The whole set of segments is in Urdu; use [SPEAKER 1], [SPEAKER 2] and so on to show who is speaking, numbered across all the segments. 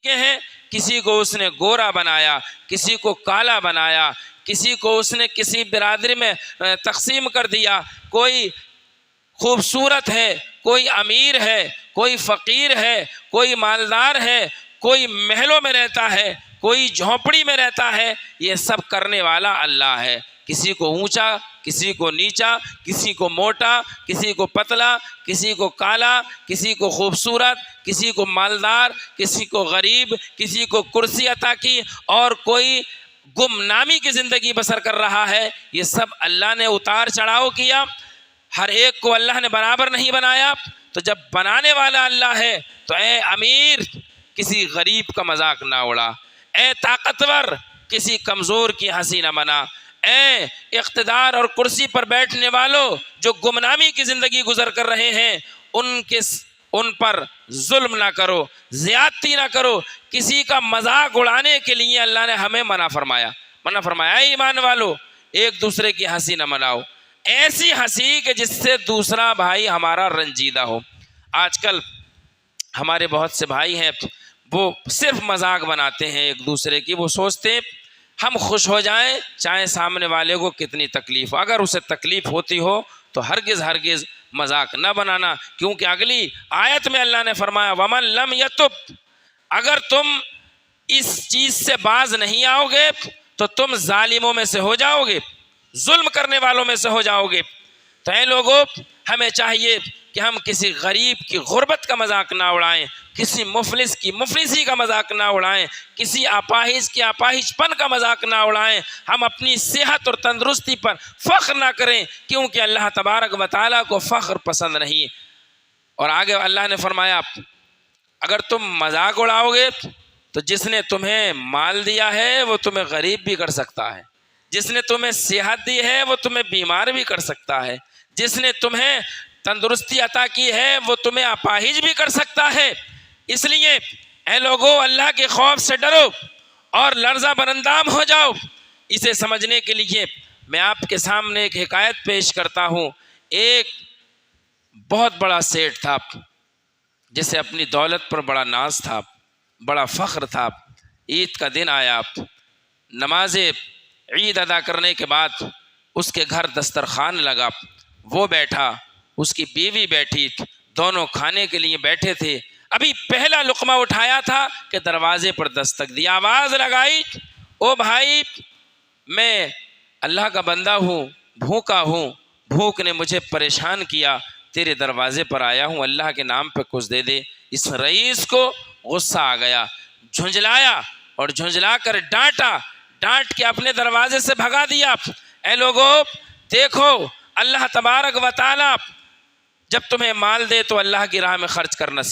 [SPEAKER 1] کے ہیں، کسی کو اس نے گورا بنایا، کسی کو کالا بنایا، کسی کو اس نے کسی برادری میں تقسیم کر دیا، کوئی خوبصورت ہے، کوئی امیر ہے، کوئی فقیر ہے، کوئی مالدار ہے، کوئی محلوں میں رہتا ہے، کوئی جھونپڑی میں رہتا ہے، یہ سب کرنے والا اللہ ہے۔ کسی کو اونچا، کسی کو نیچا، کسی کو موٹا، کسی کو پتلا، کسی کو کالا، کسی کو خوبصورت، کسی کو مالدار، کسی کو غریب، کسی کو کرسی عطا کی، اور کوئی گمنامی کی زندگی بسر کر رہا ہے۔ یہ سب اللہ نے اتار چڑھاؤ کیا، ہر ایک کو اللہ نے برابر نہیں بنایا۔ تو جب بنانے والا اللہ ہے تو اے امیر کسی غریب کا مذاق نہ اڑا، اے طاقتور کسی کمزور کی ہنسی نہ بنا، اے اقتدار اور کرسی پر بیٹھنے والوں جو گمنامی کی زندگی گزر کر رہے ہیں ان پر ظلم نہ کرو، زیادتی نہ کرو۔ کسی کا مذاق اڑانے کے لیے اللہ نے ہمیں منع فرمایا اے ایمان والو ایک دوسرے کی ہنسی نہ مناؤ، ایسی ہنسی کہ جس سے دوسرا بھائی ہمارا رنجیدہ ہو۔ آج کل ہمارے بہت سے بھائی ہیں وہ صرف مذاق بناتے ہیں ایک دوسرے کی، وہ سوچتے ہیں ہم خوش ہو جائیں چاہے سامنے والے کو کتنی تکلیف ہو، اگر اسے تکلیف ہوتی ہو تو ہرگز مذاق نہ بنانا، کیونکہ اگلی آیت میں اللہ نے فرمایا وَمَن لَمْ يَتُبْ، اگر تم اس چیز سے باز نہیں آؤ گے تو تم ظالموں میں سے ہو جاؤ گے، ظلم کرنے والوں میں سے ہو جاؤ گے۔ تو اے لوگوں ہمیں چاہیے کہ ہم کسی غریب کی غربت کا مذاق نہ اڑائیں، کسی مفلس کی مفلسی کا مذاق نہ اڑائیں، کسی اپاہج کی اپاہج پن کا مذاق نہ اڑائیں، ہم اپنی صحت اور تندرستی پر فخر نہ کریں، کیونکہ اللہ تبارک و تعالیٰ کو فخر پسند نہیں۔ اور آگے اللہ نے فرمایا اگر تم مذاق اڑاؤ گے تو جس نے تمہیں مال دیا ہے وہ تمہیں غریب بھی کر سکتا ہے، جس نے تمہیں صحت دی ہے وہ تمہیں بیمار بھی کر سکتا ہے، جس نے تمہیں تندرستی عطا کی ہے وہ تمہیں اپاہج بھی کر سکتا ہے۔ اس لیے اے لوگو اللہ کے خوف سے ڈرو اور لرزہ برندام ہو جاؤ۔ اسے سمجھنے کے لیے میں آپ کے سامنے ایک حکایت پیش کرتا ہوں۔ ایک بہت بڑا سیٹھ تھا جسے اپنی دولت پر بڑا ناز تھا، بڑا فخر تھا۔ عید کا دن آیا، نماز عید ادا کرنے کے بعد اس کے گھر دسترخوان لگا، وہ بیٹھا، اس کی بیوی بیٹھی، دونوں کھانے کے لیے بیٹھے تھے۔ ابھی پہلا لقمہ اٹھایا تھا کہ دروازے پر دستک دی، آواز لگائی او بھائی میں اللہ کا بندہ ہوں، بھوکا ہوں، بھوک نے مجھے پریشان کیا، تیرے دروازے پر آیا ہوں، اللہ کے نام پہ کچھ دے دے۔ اس رئیس کو غصہ آ گیا، جھنجلایا اور جھنجلا کر ڈانٹ کے اپنے دروازے سے بھگا دیا۔ اے لوگو دیکھو اللہ تبارک و تعالی جب تمہیں مال دے تو اللہ کی راہ میں خرچ کرنا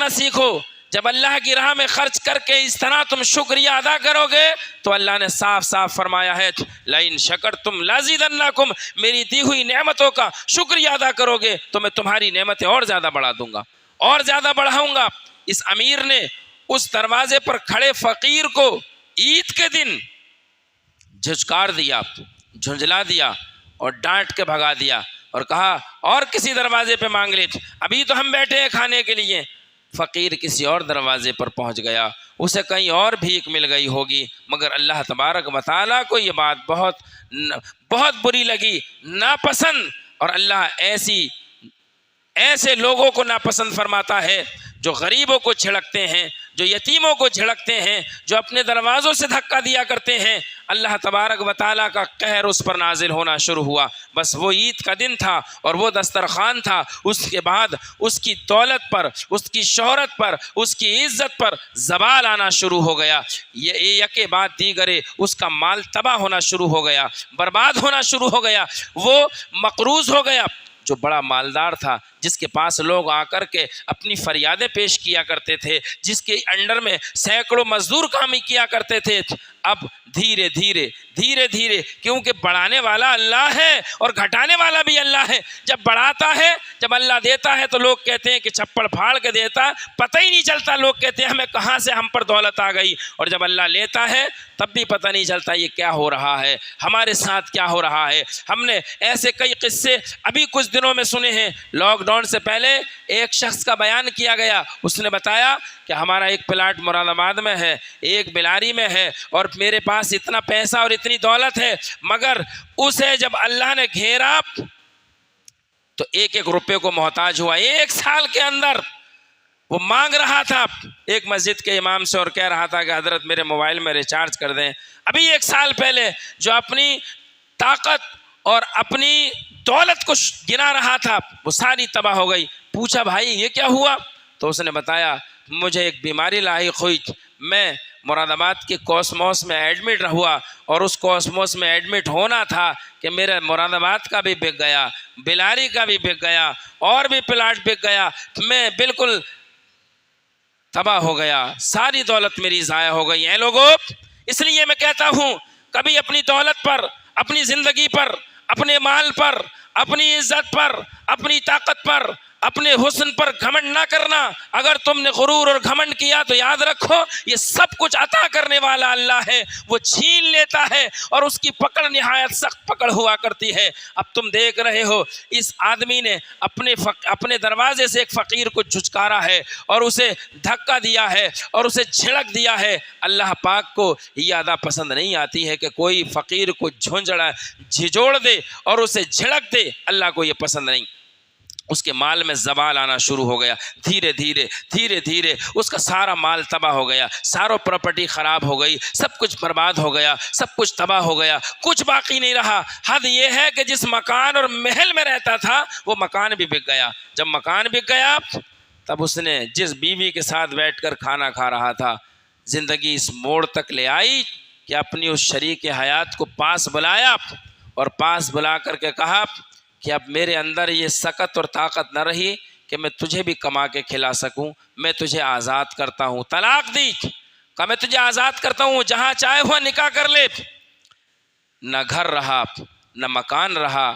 [SPEAKER 1] سیکھو۔ جب اللہ کی راہ میں خرچ کر کے اس طرح تم شکریہ ادا کرو گے تو اللہ نے صاف صاف فرمایا ہے لَإِن شَكَرْتُمْ لَأَزِيدَنَّكُمْ، میری دی ہوئی نعمتوں کا شکریہ ادا کرو گے تو میں تمہاری نعمتیں اور زیادہ بڑھا دوں گا، اور زیادہ بڑھاؤں گا۔ اس امیر نے اس دروازے پر کھڑے فقیر کو عید کے دن جھجکار دیا، جھنجلا دیا اور ڈانٹ کے بھگا دیا اور کہا اور کسی دروازے پہ مانگ لے، ابھی تو ہم بیٹھے ہیں کھانے کے لیے۔ فقیر کسی اور دروازے پر پہنچ گیا، اسے کہیں اور بھیک مل گئی ہوگی، مگر اللہ تبارک و تعالیٰ کو یہ بات بہت بری لگی، ناپسند، اور اللہ ایسے لوگوں کو ناپسند فرماتا ہے جو غریبوں کو چھڑکتے ہیں، جو یتیموں کو جھڑکتے ہیں، جو اپنے دروازوں سے دھکا دیا کرتے ہیں۔ اللہ تبارک و تعالیٰ کا قہر اس پر نازل ہونا شروع ہوا۔ بس وہ عید کا دن تھا اور وہ دسترخوان تھا، اس کے بعد اس کی دولت پر، اس کی شہرت پر، اس کی عزت پر زوال آنا شروع ہو گیا۔ یہ یکے بعد دیگرے اس کا مال تباہ ہونا شروع ہو گیا، برباد ہونا شروع ہو گیا، وہ مقروض ہو گیا۔ جو بڑا مالدار تھا، جس کے پاس لوگ آ کر کے اپنی فریادیں پیش کیا کرتے تھے، جس کے انڈر میں سینکڑوں مزدور کام کیا کرتے تھے، اب دھیرے دھیرے کیونکہ بڑھانے والا اللہ ہے اور گھٹانے والا بھی اللہ ہے۔ جب بڑھاتا ہے، جب اللہ دیتا ہے تو لوگ کہتے ہیں کہ چھپڑ پھاڑ کے دیتا ہے، پتہ ہی نہیں چلتا، لوگ کہتے ہیں ہمیں کہاں سے ہم پر دولت آ گئی، اور جب اللہ لیتا ہے تب بھی پتہ نہیں چلتا یہ کیا ہو رہا ہے، ہمارے ساتھ کیا ہو رہا ہے۔ ہم نے ایسے کئی قصے ابھی کچھ دنوں میں سنے ہیں۔ لاک ڈاؤن سے پہلے ایک شخص کا بیان کیا گیا، اس نے بتایا کہ ہمارا ایک پلاٹ مراد آباد میں ہے، ایک بلاری میں ہے، اور میرے پاس اتنا پیسہ اور اتنی دولت ہے، مگر اسے جب اللہ نے گھیرا تو ایک ایک روپے کو محتاج ہوا۔ 1 سال کے اندر وہ مانگ رہا تھا ایک مسجد کے امام سے اور کہہ رہا تھا کہ حضرت میرے موبائل میں ریچارج کر دیں۔ ابھی 1 سال پہلے جو اپنی طاقت اور اپنی دولت کو گنا رہا تھا وہ ساری تباہ ہو گئی۔ پوچھا بھائی یہ کیا ہوا؟ تو اس نے بتایا مجھے ایک بیماری لاحق ہوئی، میں مراد آباد کے کوسموس میں ایڈمٹ ہوا، اور اس کوسموس میں ایڈمٹ ہونا تھا کہ میرا مراد آباد کا بھی بک گیا، بلاری کا بھی بک گیا، اور بھی پلاٹ بک گیا، میں بالکل تباہ ہو گیا، ساری دولت میری ضائع ہو گئی۔ اے لوگوں، اس لیے میں کہتا ہوں کبھی اپنی دولت پر، اپنی زندگی پر، اپنے مال پر، اپنی عزت پر، اپنی طاقت پر، اپنے حسن پر گھمنڈ نہ کرنا۔ اگر تم نے غرور اور گھمنڈ کیا تو یاد رکھو یہ سب کچھ عطا کرنے والا اللہ ہے، وہ چھین لیتا ہے، اور اس کی پکڑ نہایت سخت پکڑ ہوا کرتی ہے۔ اب تم دیکھ رہے ہو اس آدمی نے اپنے دروازے سے ایک فقیر کو جھچکارا ہے اور اسے دھکا دیا ہے اور اسے جھڑک دیا ہے۔ اللہ پاک کو یہ ادا پسند نہیں آتی ہے کہ کوئی فقیر کو جھنجھوڑ دے اور اسے جھڑک دے، اللہ کو یہ پسند نہیں۔ اس کے مال میں زوال آنا شروع ہو گیا، دھیرے دھیرے اس کا سارا مال تباہ ہو گیا، ساروں پراپرٹی خراب ہو گئی، سب کچھ برباد ہو گیا، سب کچھ تباہ ہو گیا، کچھ باقی نہیں رہا۔ حد یہ ہے کہ جس مکان اور محل میں رہتا تھا وہ مکان بھی بک گیا۔ جب مکان بک گیا تب اس نے جس بیوی کے ساتھ بیٹھ کر کھانا کھا رہا تھا، زندگی اس موڑ تک لے آئی کہ اپنی اس شریک حیات کو پاس بلایا، اور پاس بلا کر کے کہا کہ اب میرے اندر یہ سکت اور طاقت نہ رہی کہ میں تجھے بھی کما کے کھلا سکوں، میں تجھے آزاد کرتا ہوں۔ طلاق دی، کہا میں تجھے آزاد کرتا ہوں، جہاں چاہے ہوا نکاح کر لے۔ نہ گھر رہا، نہ مکان رہا،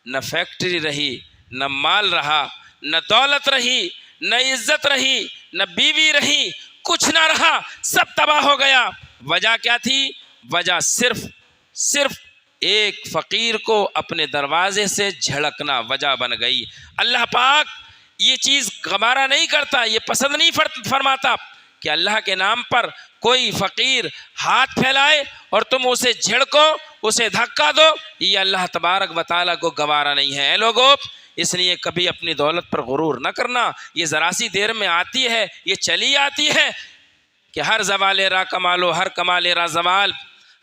[SPEAKER 1] نہ فیکٹری رہی، نہ مال رہا، نہ دولت رہی، نہ عزت رہی، نہ بیوی رہی، کچھ نہ رہا، سب تباہ ہو گیا۔ وجہ کیا تھی؟ وجہ صرف ایک فقیر کو اپنے دروازے سے جھڑکنا وجہ بن گئی۔ اللہ پاک یہ چیز گوارا نہیں کرتا، یہ پسند نہیں فرماتا کہ اللہ کے نام پر کوئی فقیر ہاتھ پھیلائے اور تم اسے جھڑکو، اسے دھکا دو، یہ اللہ تبارک و تعالیٰ کو گوارا نہیں ہے۔ اے لوگو، اس لیے کبھی اپنی دولت پر غرور نہ کرنا، یہ ذرا سی دیر میں آتی ہے، یہ چلی آتی ہے کہ ہر زوال را کمالو، ہر کمال را زوال،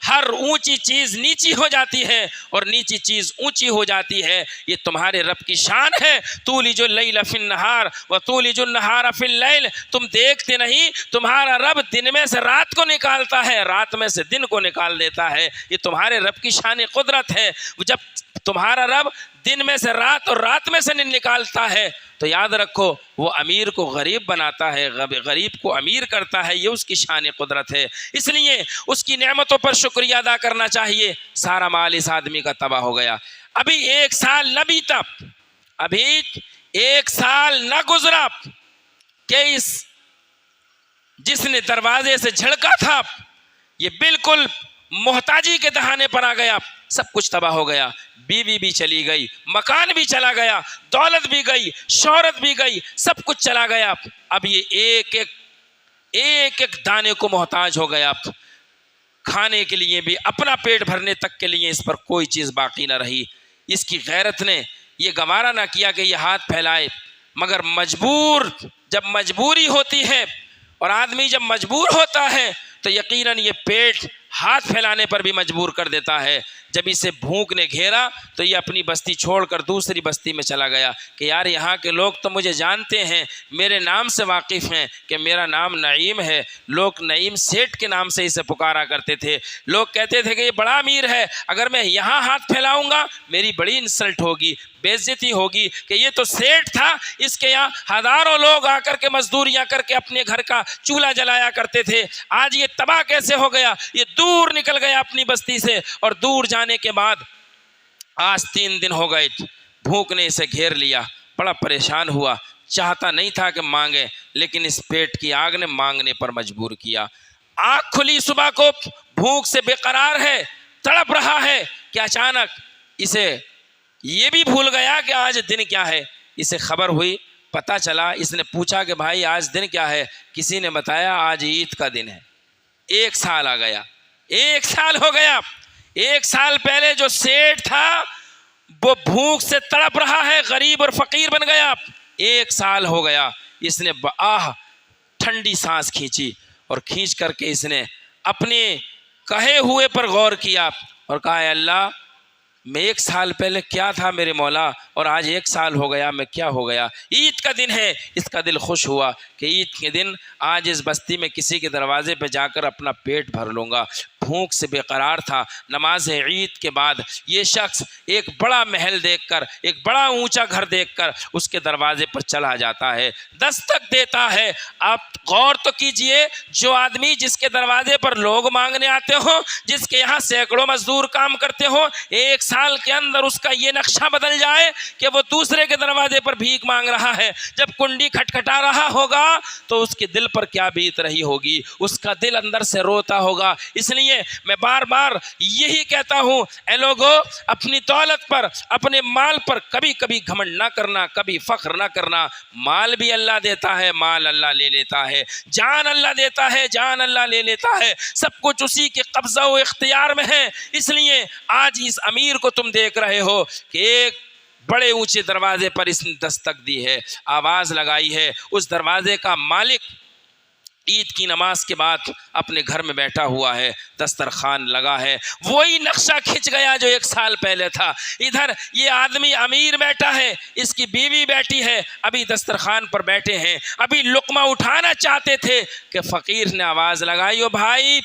[SPEAKER 1] ہر اونچی چیز نیچی ہو جاتی ہے اور نیچی چیز اونچی ہو جاتی ہے۔ یہ تمہارے رب کی شان ہے۔ تولج اللیل فی النہار وتولج النہار فی اللیل، تم دیکھتے نہیں تمہارا رب دن میں سے رات کو نکالتا ہے، رات میں سے دن کو نکال دیتا ہے۔ یہ تمہارے رب کی شان قدرت ہے۔ جب تمہارا رب دن میں سے رات اور رات میں سے نکالتا ہے تو یاد رکھو وہ امیر کو غریب بناتا ہے، غریب کو امیر کرتا ہے، یہ اس کی شان قدرت ہے۔ اس لیے اس کی نعمتوں پر شکریہ ادا کرنا چاہیے۔ سارا مال اس آدمی کا تباہ ہو گیا، ابھی 1 سال نہ بیتا، ابھی 1 سال نہ گزرا کہ جس نے دروازے سے جھڑکا تھا یہ بالکل محتاجی کے دہانے پر آ گیا، سب کچھ تباہ ہو گیا، بیوی بھی چلی گئی، مکان بھی چلا گیا، دولت بھی گئی، شہرت بھی گئی، سب کچھ چلا گیا۔ اب یہ ایک ایک دانے کو محتاج ہو گیا، کھانے کے لیے بھی، اپنا پیٹ بھرنے تک کے لیے اس پر کوئی چیز باقی نہ رہی۔ اس کی غیرت نے یہ گوارا نہ کیا کہ یہ ہاتھ پھیلائے، مگر جب مجبوری ہوتی ہے اور آدمی جب مجبور ہوتا ہے تو یقیناً یہ پیٹ ہاتھ پھیلانے پر بھی مجبور کر دیتا ہے۔ جب اسے بھوک نے گھیرا تو یہ اپنی بستی چھوڑ کر دوسری بستی میں چلا گیا کہ یار یہاں کے لوگ تو مجھے جانتے ہیں، میرے نام سے واقف ہیں کہ میرا نام نعیم ہے، لوگ نعیم سیٹھ کے نام سے اسے پکارا کرتے تھے، لوگ کہتے تھے کہ یہ بڑا امیر ہے، اگر میں یہاں ہاتھ پھیلاؤں گا میری بڑی انسلٹ ہوگی، بے عزتی ہوگی کہ یہ تو سیٹھ تھا، اس کے یہاں ہزاروں لوگ آ کر کے مزدوریاں کر کے اپنے گھر کا چولہا جلایا کرتے تھے، آج یہ تباہ کیسے ہو گیا؟ یہ دور نکل گیا اپنی بستی سے، اور دور جانے کے بعد آج 3 دن ہو گئے، بھوک نے اسے گھیر لیا، بڑا پریشان ہوا، چاہتا نہیں تھا کہ مانگے، لیکن اس پیٹ کی آگ نے مانگنے پر مجبور کیا۔ آنکھ کھلی صبح کو، بھوک سے بے قرار ہے، تڑپ رہا ہے کہ اچانک اسے یہ بھی بھول گیا کہ آج دن کیا ہے۔ اسے خبر ہوئی پتہ چلا، اس نے پوچھا کہ بھائی آج دن کیا ہے؟ کسی نے بتایا آج عید کا دن ہے۔ 1 سال آ گیا، 1 سال ہو گیا۔ 1 سال پہلے جو سیٹھ تھا وہ بھوک سے تڑپ رہا ہے، غریب اور فقیر بن گیا۔ 1 سال ہو گیا۔ اس نے ٹھنڈی سانس کھینچی اور کھینچ کر کے اس نے اپنے کہے ہوئے پر غور کیا اور کہا اے اللہ، میں 1 سال پہلے کیا تھا میرے مولا، اور آج 1 سال ہو گیا میں کیا ہو گیا؟ عید کا دن ہے۔ اس کا دل خوش ہوا کہ عید کے دن آج اس بستی میں کسی کے دروازے پہ جا کر اپنا پیٹ بھر لوں گا۔ بھوک سے بے قرار تھا۔ نماز عید کے بعد یہ شخص ایک بڑا محل دیکھ کر، ایک بڑا اونچا گھر دیکھ کر اس کے دروازے پر چلا جاتا ہے، دستک دیتا ہے۔ آپ غور تو کیجئے، جو آدمی جس کے دروازے پر لوگ مانگنے آتے ہوں، جس کے یہاں سینکڑوں مزدور کام کرتے ہوں، 1 سال کے اندر اس کا یہ نقشہ بدل جائے کہ وہ دوسرے کے دروازے پر بھیک مانگ رہا ہے، جب کنڈی کھٹکھٹا رہا ہوگا تو اس کے دل پر کیا بیت رہی ہوگی؟ اس کا دل اندر سے روتا ہوگا۔ اس لیے میں بار بار یہی کہتا ہوں، اے لوگو، اپنی دولت پر، اپنے مال پر کبھی کبھی گھمنڈ نہ کرنا، کبھی فخر نہ کرنا۔ مال بھی اللہ دیتا ہے، مال اللہ لے لیتا ہے۔ جان اللہ دیتا ہے، جان اللہ لے لیتا ہے۔ سب کچھ اسی کے قبضہ و اختیار میں ہے۔ اس لیے آج اس امیر کو تم دیکھ رہے ہو کہ ایک بڑے اونچے دروازے پر اس نے دستک دی ہے، آواز لگائی ہے۔ اس دروازے کا مالک عید کی نماز کے بعد اپنے گھر میں بیٹھا ہوا ہے، دسترخوان لگا ہے، وہی نقشہ کھنچ گیا جو 1 سال پہلے تھا۔ ادھر یہ آدمی امیر بیٹھا ہے، اس کی بیوی بیٹھی ہے، ابھی دسترخوان پر بیٹھے ہیں، ابھی لقمہ اٹھانا چاہتے تھے کہ فقیر نے آواز لگائی۔ او بھائی،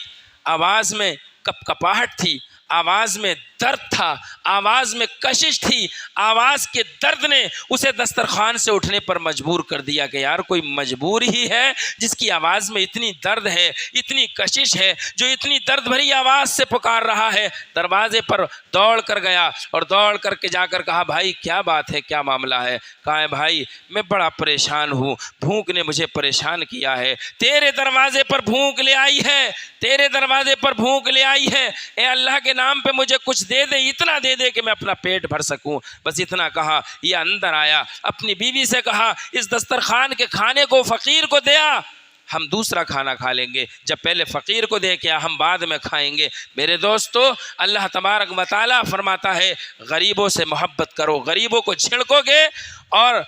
[SPEAKER 1] آواز میں کپ کپاہٹ تھی، آواز میں درد تھا، آواز میں کشش تھی۔ آواز کے درد نے اسے دسترخوان سے اٹھنے پر مجبور کر دیا کہ یار کوئی مجبور ہی ہے جس کی آواز میں اتنی درد ہے، اتنی کشش ہے، جو اتنی درد بھری آواز سے پکار رہا ہے۔ دروازے پر دوڑ کر گیا اور دوڑ کر کے جا کر کہا بھائی کیا بات ہے، کیا معاملہ ہے؟ کہا ہے بھائی میں بڑا پریشان ہوں، بھوک نے مجھے پریشان کیا ہے، تیرے دروازے پر بھوک لے آئی ہے، تیرے دروازے پر بھوک لے آئی ہے، اے اللہ کے نام پہ مجھے کچھ دے دے، اتنا دے دے کہ میں اپنا پیٹ بھر سکوں۔ بس اتنا کہا، یہ اندر آیا، اپنی بیوی سے کہا اس دسترخوان کے کھانے کو فقیر کو دیا، ہم دوسرا کھانا کھا لیں گے، جب پہلے فقیر کو دے کے ہم بعد میں کھائیں گے۔ میرے دوستو، اللہ تبارک و تعالیٰ فرماتا ہے غریبوں سے محبت کرو، غریبوں کو چھڑکو گے اور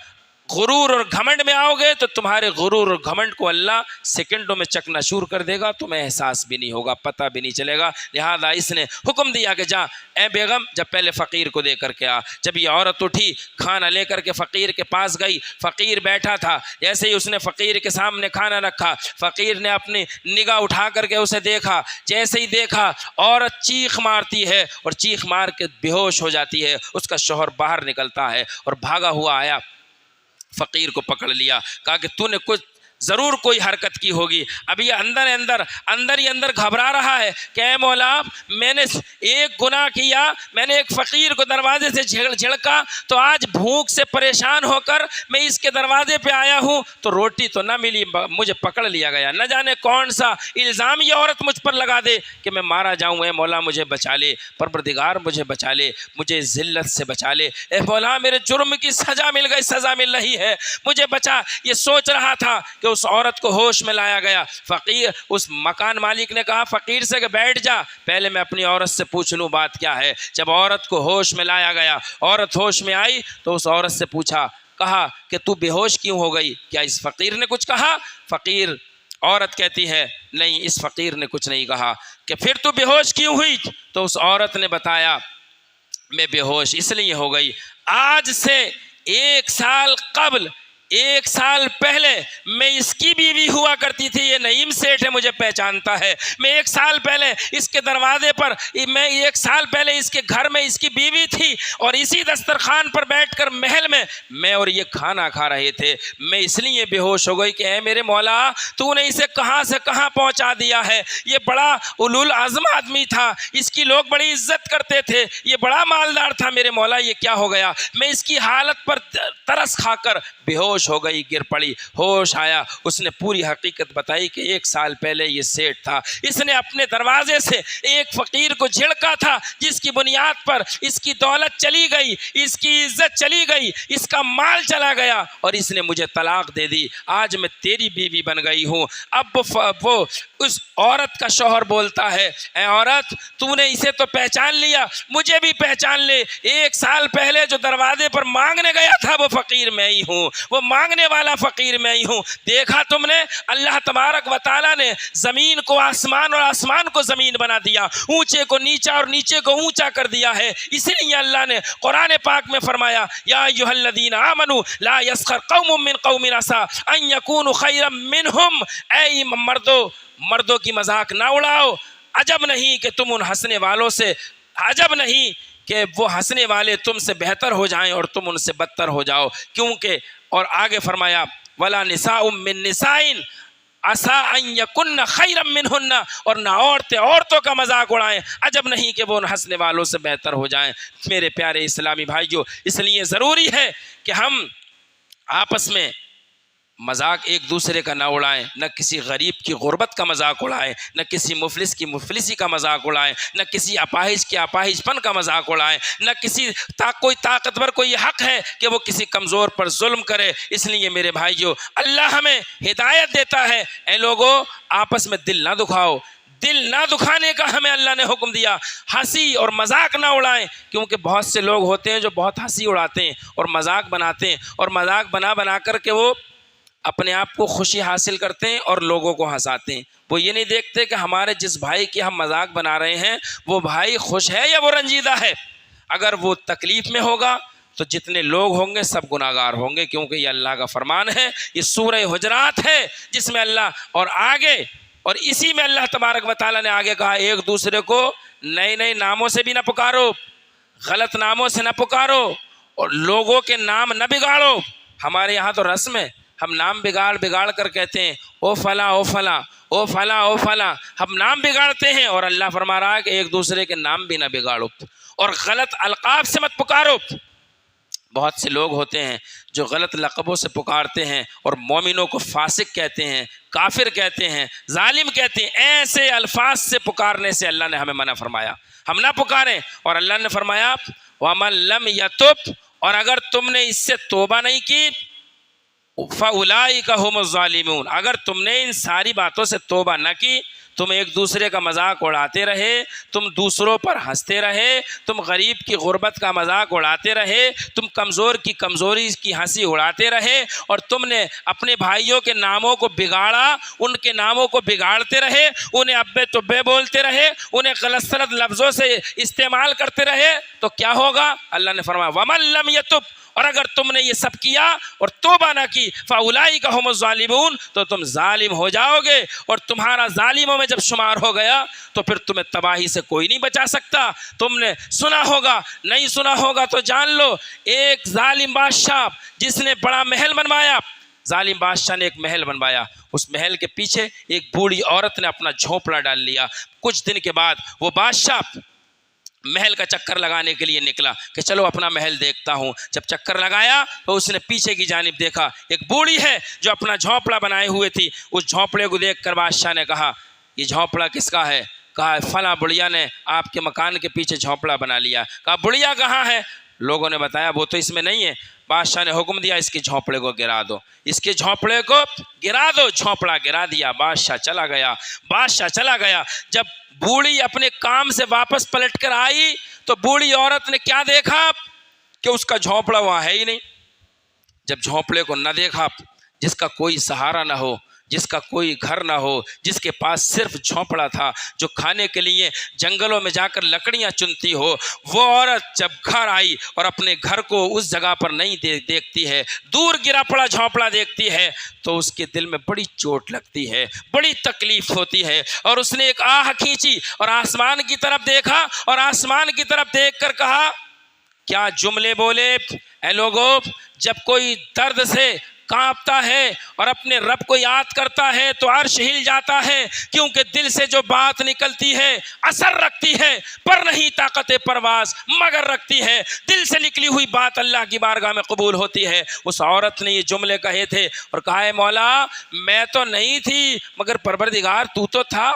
[SPEAKER 1] غرور اور گھمنڈ میں آؤ گے تو تمہارے غرور اور گھمنڈ کو اللہ سیکنڈوں میں چکنا چور کر دے گا، تمہیں احساس بھی نہیں ہوگا، پتہ بھی نہیں چلے گا۔ لہذا اس نے حکم دیا کہ جا اے بیگم، جب پہلے فقیر کو دے کر کے آ۔ جب یہ عورت اٹھی، کھانا لے کر کے فقیر کے پاس گئی، فقیر بیٹھا تھا، جیسے ہی اس نے فقیر کے سامنے کھانا رکھا، فقیر نے اپنی نگاہ اٹھا کر کے اسے دیکھا، جیسے ہی دیکھا عورت چیخ مارتی ہے اور چیخ مار کے بے ہوش ہو جاتی ہے۔ اس کا شوہر باہر نکلتا ہے اور بھاگا ہوا آیا، فقیر کو پکڑ لیا، کہا کہ تو نے کچھ ضرور کوئی حرکت کی ہوگی۔ اب یہ اندر ہی اندر گھبرا رہا ہے کہ اے مولا، میں نے ایک گناہ کیا، میں نے ایک فقیر کو دروازے سے جھڑکا، تو آج بھوک سے پریشان ہو کر میں اس کے دروازے پہ آیا ہوں تو روٹی تو نہ ملی، مجھے پکڑ لیا گیا، نہ جانے کون سا الزام یہ عورت مجھ پر لگا دے کہ میں مارا جاؤں۔ اے مولا مجھے بچا لے، پروردگار مجھے بچا لے، مجھے ذلت سے بچا لے، اے مولا میرے جرم کی سزا مل گئی، سزا مل رہی ہے، مجھے بچا۔ یہ سوچ رہا تھا کہ اس عورت کو ہوش میں لایا گیا۔ فقیر، اس مکان مالک نے کہا فقیر سے کہ بیٹھ جا، پہلے میں اپنی عورت سے پوچھ لوں بات کیا ہے۔ جب عورت کو ہوش میں لایا گیا، عورت ہوش میں آئی تو اس عورت سے پوچھا، کہا کہ تو بے ہوش کیوں ہو گئی؟ کیا اس فقیر نے کچھ کہا؟ عورت کہتی ہے نہیں، اس فقیر نے کچھ نہیں کہا۔ کہ پھر تو بے ہوش کیوں ہوئی؟ تو اس عورت نے بتایا میں بے ہوش اس لیے ہو گئی، آج سے 1 سال قبل، 1 سال پہلے میں اس کی بیوی ہوا کرتی تھی، یہ نعیم سیٹھ ہے، مجھے پہچانتا ہے۔ میں 1 سال پہلے اس کے دروازے پر، میں 1 سال پہلے اس کے گھر میں اس کی بیوی تھی اور اسی دسترخوان پر بیٹھ کر محل میں اور یہ کھانا کھا رہے تھے، میں اس لیے بے ہوش ہو گئی کہ اے میرے مولا، تو نے اسے کہاں سے کہاں پہنچا دیا ہے۔ یہ بڑا اولو العزم آدمی تھا، اس کی لوگ بڑی عزت کرتے تھے، یہ بڑا مالدار تھا، میرے مولا یہ کیا ہو گیا؟ میں اس کی حالت پر ترس کھا کر بے ہوش ہوش ہو گئی، گر پڑی، ہوش آیا، اس نے پوری حقیقت بتائی کہ 1 سال پہلے یہ سیٹ تھا، اس نے اپنے دروازے سے ایک فقیر کو جھڑکا تھا جس کی بنیاد پر اس کی دولت چلی گئی، اس کی عزت چلی گئی، اس کا مال چلا گیا اور اس نے مجھے طلاق دے دی، آج میں تیری بیوی بن گئی ہوں۔ اب وہ اس عورت کا شوہر بولتا ہے، اے عورت تو نے اسے تو پہچان لیا، مجھے بھی پہچان لے، 1 سال پہلے جو دروازے پر مانگنے گیا تھا وہ فقیر میں ہی ہوں، وہ مانگنے والا فقیر میں ہی ہوں۔ دیکھا تم نے اللہ تبارک و تعالیٰ نے زمین کو آسمان اور آسمان کو زمین بنا دیا، اونچے کو نیچا اور نیچے کو اونچا کر دیا ہے، اسی لیے اللہ نے قرآن پاک میں فرمایا یا ایھا الذین آمنوا لا یسخر قوم من قوم عسیٰ ان یکونوا خیرا منہم، اے مردوں کی مذاق نہ اڑاؤ، عجب نہیں کہ تم ان ہنسنے والوں سے، عجب نہیں کہ وہ ہنسنے والے تم سے بہتر ہو جائیں اور تم ان سے بدتر ہو جاؤ، کیونکہ اور آگے فرمایا ولا نساء من نساء عسیٰ ان یکن خیرا منہن، اور نہ عورتوں کا مذاق اڑائیں، عجب نہیں کہ وہ ان ہنسنے والوں سے بہتر ہو جائیں۔ میرے پیارے اسلامی بھائیوں، اس لیے ضروری ہے کہ ہم آپس میں مذاق ایک دوسرے کا نہ اڑائیں، نہ کسی غریب کی غربت کا مذاق اڑائیں، نہ کسی مفلس کی مفلسی کا مذاق اڑائیں، نہ کسی اپاہج کے اپاہج پن کا مذاق اڑائیں، نہ کسی کوئی طاقتور کو یہ حق ہے کہ وہ کسی کمزور پر ظلم کرے۔ اس لیے میرے بھائیوں، اللہ ہمیں ہدایت دیتا ہے، اے لوگو آپس میں دل نہ دکھاؤ، دل نہ دکھانے کا ہمیں اللہ نے حکم دیا، ہنسی اور مذاق نہ اڑائیں، کیونکہ بہت سے لوگ ہوتے ہیں جو بہت ہنسی اڑاتے ہیں اور مذاق بناتے ہیں، اور مذاق بنا کر کے وہ اپنے آپ کو خوشی حاصل کرتے ہیں اور لوگوں کو ہنساتے ہیں۔ وہ یہ نہیں دیکھتے کہ ہمارے جس بھائی کی ہم مذاق بنا رہے ہیں وہ بھائی خوش ہے یا وہ رنجیدہ ہے۔ اگر وہ تکلیف میں ہوگا تو جتنے لوگ ہوں گے سب گناہگار ہوں گے، کیونکہ یہ اللہ کا فرمان ہے، یہ سورہ حجرات ہے جس میں اللہ اور آگے اور اسی میں اللہ تبارک و تعالیٰ نے آگے کہا ایک دوسرے کو نئے نئے ناموں سے بھی نہ پکارو، غلط ناموں سے نہ پکارو اور لوگوں کے نام نہ بگاڑو۔ ہمارے یہاں تو رسم ہے، ہم نام بگاڑ کر کہتے ہیں او فلاں او فلاں او فلاں او فلاں، ہم نام بگاڑتے ہیں، اور اللہ فرما رہا ہے کہ ایک دوسرے کے نام بھی نہ بگاڑو اور غلط القاب سے مت پکارو۔ بہت سے لوگ ہوتے ہیں جو غلط لقبوں سے پکارتے ہیں اور مومنوں کو فاسق کہتے ہیں، کافر کہتے ہیں، ظالم کہتے ہیں، ایسے الفاظ سے پکارنے سے اللہ نے ہمیں منع فرمایا، ہم نہ پکاریں۔ اور اللہ نے فرمایا وَمَن لَّمْ يَتُبْ، اور اگر تم نے اس سے توبہ نہیں کی فَأُولَٰئِكَ هُمُ الظَّالِمُونَ، اگر تم نے ان ساری باتوں سے توبہ نہ کی، تم ایک دوسرے کا مذاق اڑاتے رہے، تم دوسروں پر ہنستے رہے، تم غریب کی غربت کا مذاق اڑاتے رہے، تم کمزور کی کمزوری کی ہنسی اڑاتے رہے، اور تم نے اپنے بھائیوں کے ناموں کو بگاڑا، ان کے ناموں کو بگاڑتے رہے، انہیں ابے تبے بولتے رہے، انہیں غلط سلط لفظوں سے استعمال کرتے رہے، تو کیا ہوگا؟ اللہ نے فرمایا وَمَن لَّمْ يَتُبْ، اور اگر تم نے یہ سب کیا اور توبہ نہ کی فَأُولَٰئِكَ هُمُ الظَّالِمُونَ، تو تم ظالم ہو جاؤ گے، اور تمہارا ظالموں میں جب شمار ہو گیا تو پھر تمہیں تباہی سے کوئی نہیں بچا سکتا۔ تم نے سنا ہوگا، نہیں سنا ہوگا تو جان لو، ایک ظالم بادشاہ جس نے بڑا محل بنوایا، ظالم بادشاہ نے ایک محل بنوایا، اس محل کے پیچھے ایک بوڑھی عورت نے اپنا جھونپڑا ڈال لیا۔ کچھ دن کے بعد وہ بادشاہ محل کا چکر لگانے کے لیے نکلا کہ چلو اپنا محل دیکھتا ہوں۔ جب چکر لگایا تو اس نے پیچھے کی جانب دیکھا، ایک بوڑھی ہے جو اپنا جھونپڑا بنائے ہوئے تھی، اس جھونپڑے کو دیکھ کر بادشاہ نے کہا یہ جھونپڑا کس کا ہے؟ کہا فلاں بڑھیا نے آپ کے مکان کے پیچھے جھونپڑا بنا لیا۔ کہا بڑھیا کہاں ہے؟ لوگوں نے بتایا وہ تو اس میں نہیں ہے۔ بادشاہ نے حکم دیا اس کے جھونپڑے کو گرا دو، اس کے جھونپڑے کو گرا دو۔ جھونپڑا گرا دیا، بادشاہ چلا گیا۔ جب بوڑھی اپنے کام سے واپس پلٹ کر آئی تو بوڑھی عورت نے کیا دیکھا کہ اس کا جھونپڑا وہاں ہے ہی نہیں۔ جب جھونپڑے کو نہ دیکھا، جس کا کوئی سہارا نہ ہو، جس کا کوئی گھر نہ ہو، جس کے پاس صرف جھونپڑا تھا، جو کھانے کے لیے جنگلوں میں جا کر لکڑیاں چنتی ہو، وہ عورت جب گھر آئی اور اپنے گھر کو اس جگہ پر نہیں دیکھتی ہے، دور گرا پڑا جھونپڑا دیکھتی ہے، تو اس کے دل میں بڑی چوٹ لگتی ہے، بڑی تکلیف ہوتی ہے، اور اس نے ایک آہ کھینچی اور آسمان کی طرف دیکھا اور آسمان کی طرف دیکھ کر کہا، کیا جملے بولے، اے لوگو جب کوئی درد سے کانپتا ہے اور اپنے رب کو یاد کرتا ہے تو عرش ہل جاتا ہے، کیونکہ دل سے جو بات نکلتی ہے اثر رکھتی ہے، پر نہیں طاقت پرواز مگر رکھتی ہے۔ دل سے نکلی ہوئی بات اللہ کی بارگاہ میں قبول ہوتی ہے۔ اس عورت نے یہ جملے کہے تھے اور کہا ہے مولا میں تو نہیں تھی مگر پروردگار تو تھا،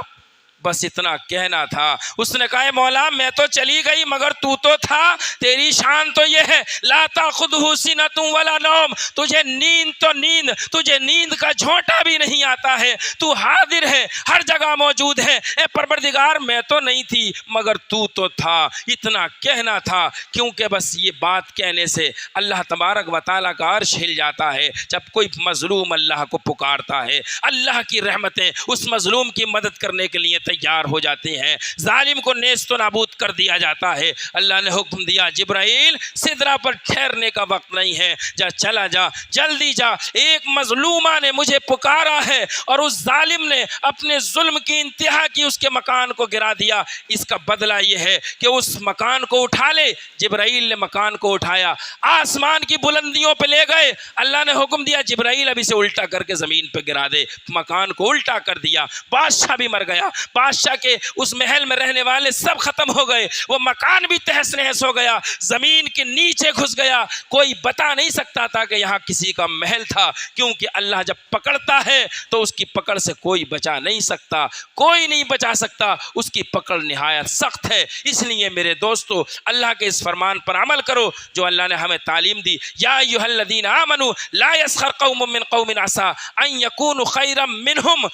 [SPEAKER 1] بس اتنا کہنا تھا۔ اس نے کہا ہے مولا میں تو چلی گئی مگر تو تھا، تیری شان تو یہ ہے لا تاخذہ سنۃ ولا نوم، تجھے نیند تو نیند، تجھے نیند کا جھونٹا بھی نہیں آتا ہے، تو حاضر ہے، ہر جگہ موجود ہے۔ اے پروردگار میں تو نہیں تھی مگر تو تھا، اتنا کہنا تھا، کیونکہ بس یہ بات کہنے سے اللہ تبارک و تعالیٰ کا عرش ہل جاتا ہے۔ جب کوئی مظلوم اللہ کو پکارتا ہے، اللہ کی رحمتیں اس مظلوم کی مدد کرنے کے لیے تیار ہو جاتے ہیں، ظالم کو نیست و نابود کر دیا جاتا ہے۔ اللہ نے حکم دیا جبرائیل سدرہ پر ٹھہرنے کا وقت نہیں ہے، جا چلا جا، جلدی جا، ایک مظلومہ نے مجھے پکارا ہے اور اس ظالم نے اپنے ظلم کی انتہا کی، اس کے مکان کو گرا دیا، اس کا بدلہ یہ ہے کہ اس مکان کو اٹھا لے۔ جبرائیل نے مکان کو اٹھایا، آسمان کی بلندیوں پہ لے گئے۔ اللہ نے حکم دیا جبرائیل اب اسے الٹا کر کے زمین پہ گرا دے، مکان کو الٹا کر دیا۔ بادشاہ بھی مر گیا، بادشاہ کے اس محل میں رہنے والے سب ختم ہو گئے، وہ مکان بھی تہس نہس ہو گیا، زمین کے نیچے گھس گیا۔ کوئی بتا نہیں سکتا تھا کہ یہاں کسی کا محل تھا، کیونکہ اللہ جب پکڑتا ہے تو اس کی پکڑ سے کوئی بچا نہیں سکتا، کوئی نہیں بچا سکتا، اس کی پکڑ نہایت سخت ہے۔ اس لیے میرے دوستو اللہ کے اس فرمان پر عمل کرو جو اللہ نے ہمیں تعلیم دی۔ یا ایھا الذین آمنوا لا یسخر قوم من قوم عسیٰ ان یکونوا خیرا منہم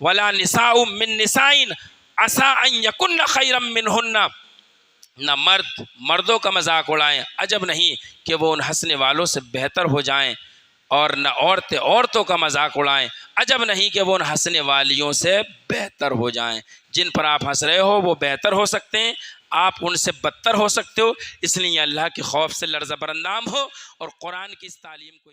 [SPEAKER 1] ولا نساء من نساء عسیٰ ان یکن خیرا منہن۔ نہ مردوں کا مذاق اڑائیں، عجب نہیں کہ وہ ان ہنسنے والوں سے بہتر ہو جائیں، اور نہ عورتوں کا مذاق اڑائیں، عجب نہیں کہ وہ ان ہنسنے والیوں سے بہتر ہو جائیں۔ جن پر آپ ہنس رہے ہو وہ بہتر ہو سکتے ہیں، آپ ان سے بدتر ہو سکتے ہو، اس لیے اللہ کے خوف سے لرزہ برندام ہو اور قرآن کی اس تعلیم کو